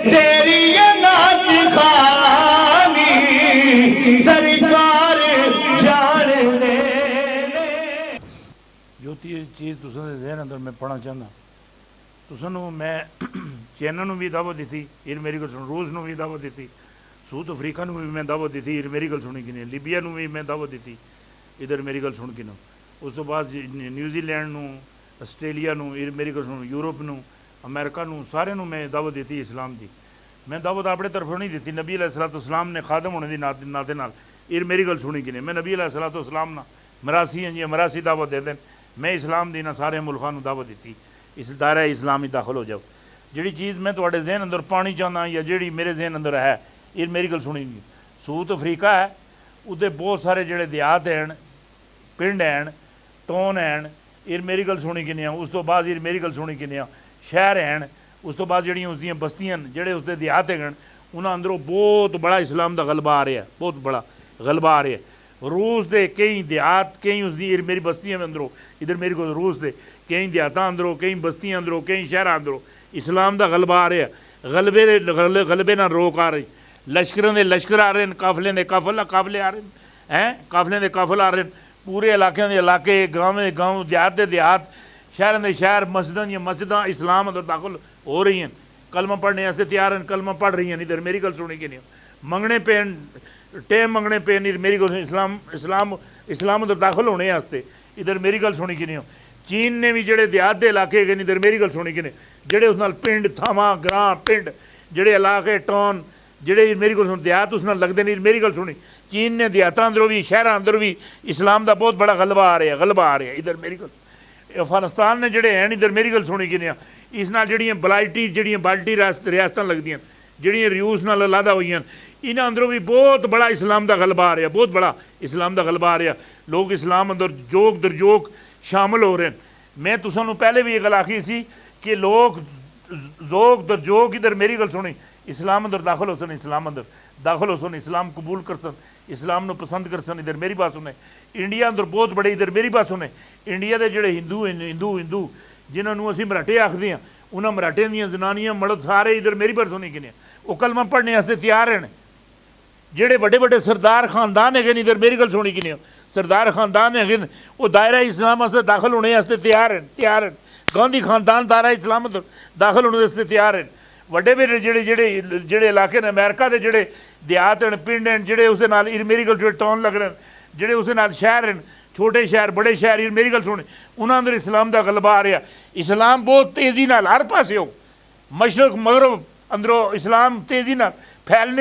تیری یہ نعت خوانی سرکار جان دے جو چیز تساں دے ذہن اندر میں پڑھنا چاہنا تساں نو میں چائنا نو بھی دعوت دیتی یہ میری گل سن روس نو بھی دعوت دیتی ساؤتھ افریقہ نو بھی میں دعوت دیتی یہ میری گل سنی کنے لیبیا نو بھی میں دعوت دیتی ادھر میری گل سن کنے اس تو بعد نیوزی لینڈ نو آسٹریلیا نو یہ میری گل سن یورپ نو امریکہ نو سارے نو میں دعوت دیتی اسلام دی میں دعوت اپنے طرفوں نہیں دیتی نبی علیہ الصلوۃ والسلام نے خادم ہونے دی ناطے نال یہ میری گل سنی کنے میں نبی علیہ الصلوۃ والسلام نا مراسی ہیں جی مراسی دعوت دے دیں میں اسلام دی نہ سارے ملکاں نو دعوت دیتی اس دائرہ اسلامی داخل ہو جاؤ جڑی چیز میں تواڈے ذہن اندر پانی چاہنا یا جڑی میرے ذہن اندر ہے یہ میری گل سنی نہیں ساؤتھ افریقہ ہے ادھر بہت سارے جڑے دیہات ہیں پنڈ ہیں ٹون ہیں یہ میری گل سنی کنے اس تو بعد یہ میری گل سنی کنے شہر ہیں اس تو بعد جڑیاں اس دیاں بستیاں جڑے اس دے دیہات ہیں انہاں اندروں بہت بڑا اسلام دا غلبہ آ رہا ہے بہت بڑا غلبہ آ رہا ہے روس دے کئی دیہات کئی اس دی میری بستیاں میں اندروں ادھر میری کو روس دے کئی دیہاتاں اندروں کئی بستیاں اندروں کئی شہراں اندروں اسلام دا غلبہ آ رہا ہے غلبے نہ روک آ رہی لشکراں دے لشکر آ رہے ہیں قافلے دے قافلے آ رہے ہیں قافلے دے قافل آ رہے ہیں پورے علاقے دے علاقے گاؤں دے گاؤں دیہات دے دیہات شہراں دے شہر مسجداں یا مسجداں اسلام اندر داخل ہو رہی ہیں کلمہ پڑھنے واسطے تیار ہیں کلمہ پڑھ رہی ہیں ادھر میری گل سنی کہ نہیں منگنے پین ٹیم منگنے پین میری گل اسلام اندر داخل ہونے واسطے ادھر میری گل سنی کہ نہیں چین نے بھی جڑے دیہات دے علاقے گئے ادھر میری گل سنی کہ نہیں جڑے اس نال پنڈ تھاواں گراں پنڈ جڑے علاقے ٹاؤن جڑے میری گل سن دیہات اس نال لگتے نہیں میری گل سنی چین نے دیہاتاں اندروں بھی شہراں اندر بھی اسلام دا بہت بڑا غلبہ آ رہا ہے ادھر میری گل افغانستان نے جڑے ہیں ادھر میری گل سنی کہ نہیں اس نال جڑیاں بلائٹی جڑیاں بالٹی ریاستاں لگدیاں جڑیاں ریوس نال علیحدہ ہوئی ہیں انہاں اندروں بھی بہت بڑا اسلام دا غلبہ آ رہا بہت بڑا اسلام دا غلبہ آ رہا لوگ اسلام اندر جوگ در جوگ شامل ہو رہے ہیں میں تساں نوں پہلے بھی یہ گل آخی سی کہ لوگ ذوق در جوگ ادھر میری گل سنی اسلام اندر داخل ہو سن اسلام اندر داخل ہو سن اسلام قبول کر سن اسلام نو پسند کر سن ادھر میری بات سنے انڈیا اندر بہت بڑے ادھر میری بات سنے انڈیا دے جڑے ہندو جنہوں نے اسی مراٹھے آختے ہیں انہاں مراٹھے دیاں زنانیاں مرد سارے ادھر میری بات سنی کنے وہ کلمہ پڑھنے واسطے تیار ہیں جڑے بڑے بڑے سردار خاندان ہے ادھر میری گل سنی کنے سردار خاندان ہے وہ دائرہ اسلام واسطے داخل ہونے واسطے تیار ہیں گاندھی خاندان دائرہ اسلام داخل ہونے واسطے تیار ہیں وڈے بڑے جڑے علاقے نے امریکہ دے جڑے دیہات ہیں پنڈ ہیں جڑے اس نال میری گل جو ٹاؤن لگ رہے ہیں جڑے اس نال شہر ہیں چھوٹے شہر بڑے شہر میری گل سنے انہاں اندر اسلام دا غلبہ آ رہا اسلام بہت تیزی نال ہر پاسے ہو مشرق مغرب اندروں اسلام تیزی نال پھیل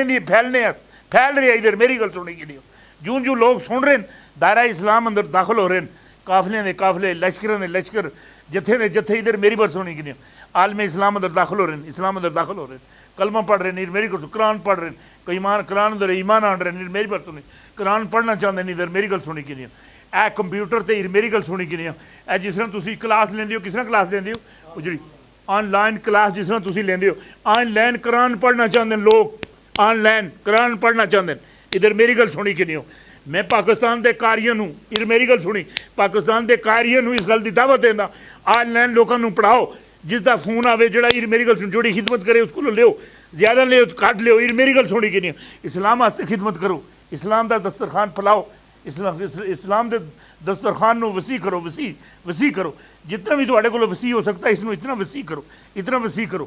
رہا ہے ادھر میری گل سنی کہ نہیں جو لوگ سن رہے ہیں دائرہ اسلام اندر داخل ہو رہے ہیں قافلے دے قافلے لشکراں دے لشکر جتھے دے جتھے ادھر میری بات سنی کہ نہیں عالم اسلام اندر داخل ہو رہے ہیں اسلام اندر داخل ہو رہے ہیں کلمہ پڑھ رہے ہیں میری گل قرآن پڑھ رہے ہیں قرآن اندر ایمان آن رہے ہیں میری بات سنی قرآن پڑھنا چاہتے ہیں ادھر میری گل سنی کہ نہیں اے کمپیوٹر تے میری گل سنی کہ نہیں اے جس طرح تسی کلاس لیندے ہو کس طرح کلاس لیندے ہو وہ جڑی آن لائن کلاس جس طرح تسی لیندے ہو آن لائن قرآن پڑھنا چاہتے ہیں لوگ آن لائن قرآن پڑھنا چاہتے ہیں ادھر میری گل سنی کہ نہیں میں پاکستان دے قاریاں نوں ادھر میری گل سنی پاکستان دے قاریاں نوں اس گل دی دعوت دیندا آن لائن لوکاں نوں پڑھاؤ جس دا فون آوے جڑا میری گل سن جوڑی خدمت کرے اس کو لیو زیادہ لیو کٹ لیو میری گل سنی کہ نہیں اسلام واسطے خدمت کرو اسلام دا دسترخوان پھیلاؤ اسلام دے دسترخوان نو وسیع کرو جتنا بھی تواڈے کول وسیع ہو سکتا ہے اس نو اتنا وسیع کرو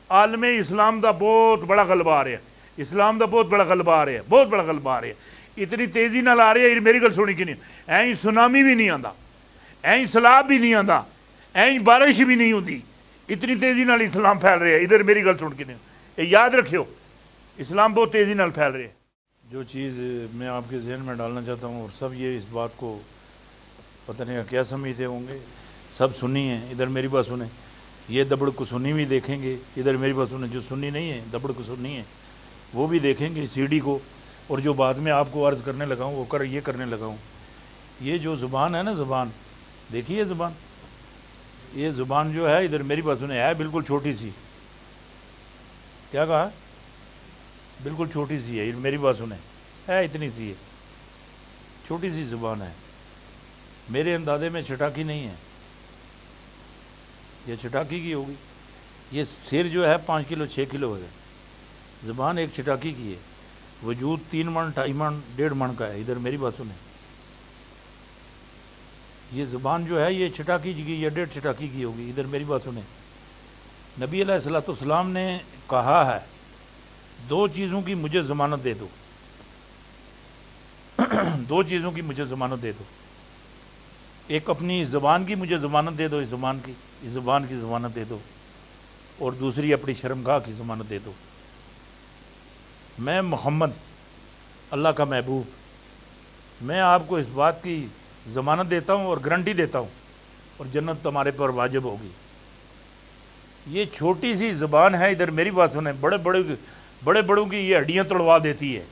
عالم اسلام دا بہت بڑا غلبہ آ رہا ہے اسلام دا بہت بڑا غلبہ آ رہا ہے اتنی تیزی نال آ رہی ہے میری گل سنی کہ نہیں این سونامی بھی نہیں آندا این سیلاب بھی نہیں آندا این بارش بھی نہیں ہوتی اتنی تیزی نال اسلام پھیل رہا ہے ادھر میری گل سن کے نہیں یاد رکھیو اسلام بہت تیزی نال پھیل رہا ہے جو چیز میں آپ کے ذہن میں ڈالنا چاہتا ہوں اور سب یہ اس بات کو پتہ نہیں کیا سمجھتے ہوں گے سب سنی ہیں ادھر میری بات سنیں یہ دبڑ کو سنی بھی دیکھیں گے ادھر میری بات سنیں جو سنی نہیں ہے دبڑ کو سنی ہے وہ بھی دیکھیں گے سی ڈی کو اور جو بعد میں آپ کو عرض کرنے لگا ہوں وہ یہ کرنے لگا ہوں یہ جو زبان ہے نا زبان دیکھیے زبان یہ زبان جو ہے ادھر میری بات سنیں ہے بالکل چھوٹی سی کیا کہا بالکل چھوٹی سی ہے میری بات سنیں ہے اتنی سی ہے چھوٹی سی زبان ہے میرے اندازے میں چٹاکی نہیں ہے یہ چٹاکی کی ہوگی یہ سر جو ہے 5 کلو 6 کلو ہے زبان ایک چٹاکی کی ہے، وجود 3 من 2.5 من 1.5 من کا ہے. ادھر میری بات سنیں، یہ زبان جو ہے یہ چٹاکی کی یا 1.5 چٹاکی کی ہوگی. ادھر میری بات سنیں، نبی علیہ السلام نے کہا ہے 2 چیزوں کی مجھے ضمانت دے دو، 2 چیزوں کی مجھے ضمانت دے دو. ایک اپنی زبان کی مجھے ضمانت دے دو، اس زبان کی ضمانت دے دو، اور دوسری اپنی شرمگاہ کی ضمانت دے دو. میں محمد اللہ کا محبوب، میں آپ کو اس بات کی ضمانت دیتا ہوں اور گارنٹی دیتا ہوں، اور جنت تمہارے پر واجب ہوگی. یہ چھوٹی سی زبان ہے، ادھر میری بات سنیں، بڑے بڑوں کی یہ ہڈیاں توڑوا دیتی ہے.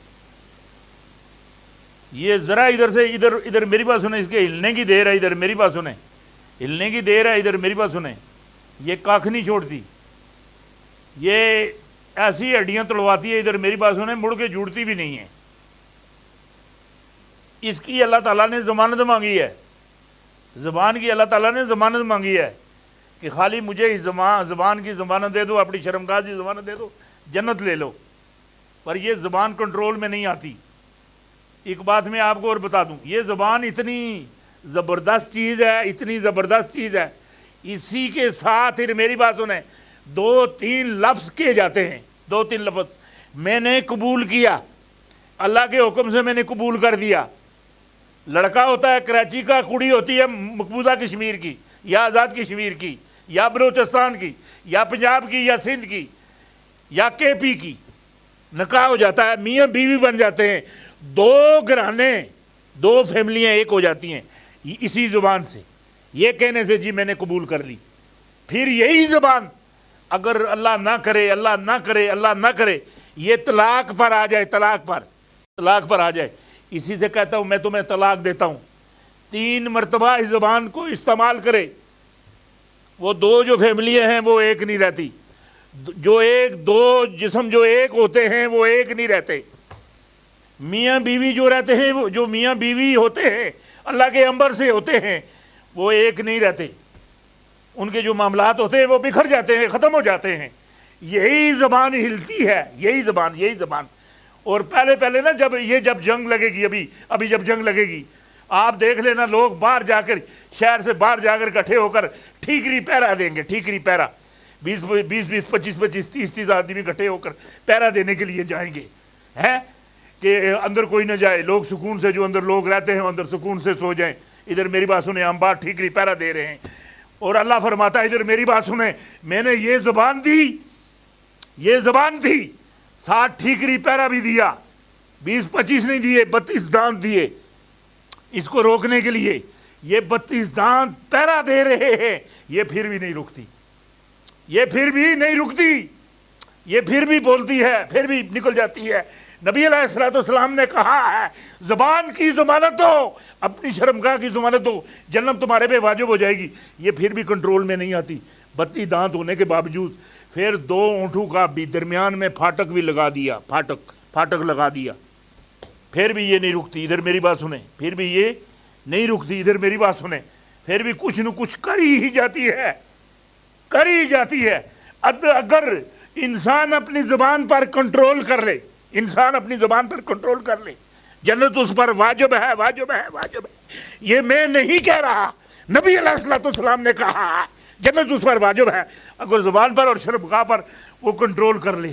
یہ ذرا ادھر سے ادھر میری بات سنیں، اس کے ہلنے کی دیر ہے، ادھر میری بات سنیں، ہلنے کی دیر ہے، ادھر میری بات سنیں. یہ کاکھ نہیں چھوڑتی، یہ ایسی ہڈیاں توڑواتی ہے، ادھر میری بات سنیں، مڑ کے جوڑتی بھی نہیں ہے. اس کی اللہ تعالیٰ نے ضمانت مانگی ہے، زبان کی اللہ تعالیٰ نے ضمانت مانگی ہے کہ خالی مجھے اس زبان کی ضمانت دے دو، اپنی شرمگاہ کی ضمانت دے دو، جنت لے لو. پر یہ زبان کنٹرول میں نہیں آتی. ایک بات میں آپ کو اور بتا دوں، یہ زبان اتنی زبردست چیز ہے، اتنی زبردست چیز ہے، اسی کے ساتھ میری بات سنیں 2-3 لفظ کیے جاتے ہیں. 2-3 لفظ میں نے قبول کیا، اللہ کے حکم سے میں نے قبول کر دیا. لڑکا ہوتا ہے کراچی کا، کڑی ہوتی ہے مقبوضہ کشمیر کی یا آزاد کشمیر کی یا بلوچستان کی یا پنجاب کی یا سندھ کی یا کے پی کی. نکاح ہو جاتا ہے، میاں بیوی بن جاتے ہیں، 2 گھرانے 2 فیملیاں ایک ہو جاتی ہیں اسی زبان سے، یہ کہنے سے جی میں نے قبول کر لی. پھر یہی زبان اگر اللہ نہ کرے اللہ نہ کرے یہ طلاق پر آ جائے، طلاق پر آ جائے، اسی سے کہتا ہوں میں تمہیں طلاق دیتا ہوں. 3 مرتبہ اس زبان کو استعمال کرے، وہ 2 جو فیملیاں ہیں وہ ایک نہیں رہتی، جو 2 جسم جو ایک ہوتے ہیں وہ ایک نہیں رہتے. میاں بیوی جو رہتے ہیں، وہ جو میاں بیوی ہوتے ہیں اللہ کے امر سے ہوتے ہیں، وہ ایک نہیں رہتے. ان کے جو معاملات ہوتے ہیں وہ بکھر جاتے ہیں، ختم ہو جاتے ہیں. یہی زبان ہلتی ہے، یہی زبان. اور پہلے نا جب جنگ لگے گی، ابھی جب جنگ لگے گی، آپ دیکھ لینا لوگ باہر جا کر، شہر سے باہر جا کر اکٹھے ہو کر ٹھیکری پہرا دیں گے. ٹھیکری پہرا 20 25 30 آدمی اکٹھے ہو کر پہرا دینے کے لیے جائیں گے، ہیں کہ اندر کوئی نہ جائے، لوگ سکون سے، جو اندر لوگ رہتے ہیں اندر سکون سے سو جائیں. ادھر میری بات سنیں، ہم باہر ٹھیکری پہرا دے رہے ہیں، اور اللہ فرماتا ہے ادھر میری بات سنیں، میں نے یہ زبان دی، ساتھ ٹھیکری پہرا بھی دیا. 20-25 نہیں دیے، 32 دانت دیے اس کو روکنے کے لیے. یہ 32 دانت پہرا دے رہے ہیں، یہ پھر بھی نہیں رکتی، یہ پھر بھی بولتی ہے، پھر بھی نکل جاتی ہے. نبی علیہ السلام نے کہا ہے زبان کی ضمانت دو، اپنی شرمگاہ کی ضمانت دو، جنت تمہارے پہ واجب ہو جائے گی. یہ پھر بھی کنٹرول میں نہیں آتی. 32 دانت ہونے کے باوجود پھر 2 اونٹوں کا بھی درمیان میں پھاٹک بھی لگا دیا، پھاٹک لگا دیا، پھر بھی یہ نہیں رکتی. ادھر میری بات سنیں، پھر بھی یہ نہیں رکتی. ادھر میری بات سنیں، پھر بھی کچھ نہ کچھ کر ہی جاتی ہے. اگر انسان اپنی زبان پر کنٹرول کر لے، جنت اس پر واجب ہے. یہ میں نہیں کہہ رہا، نبی علیہ السلام نے کہا جنت اس پر واجب ہے اگر زبان پر اور شرمگاہ پر وہ کنٹرول کر لے.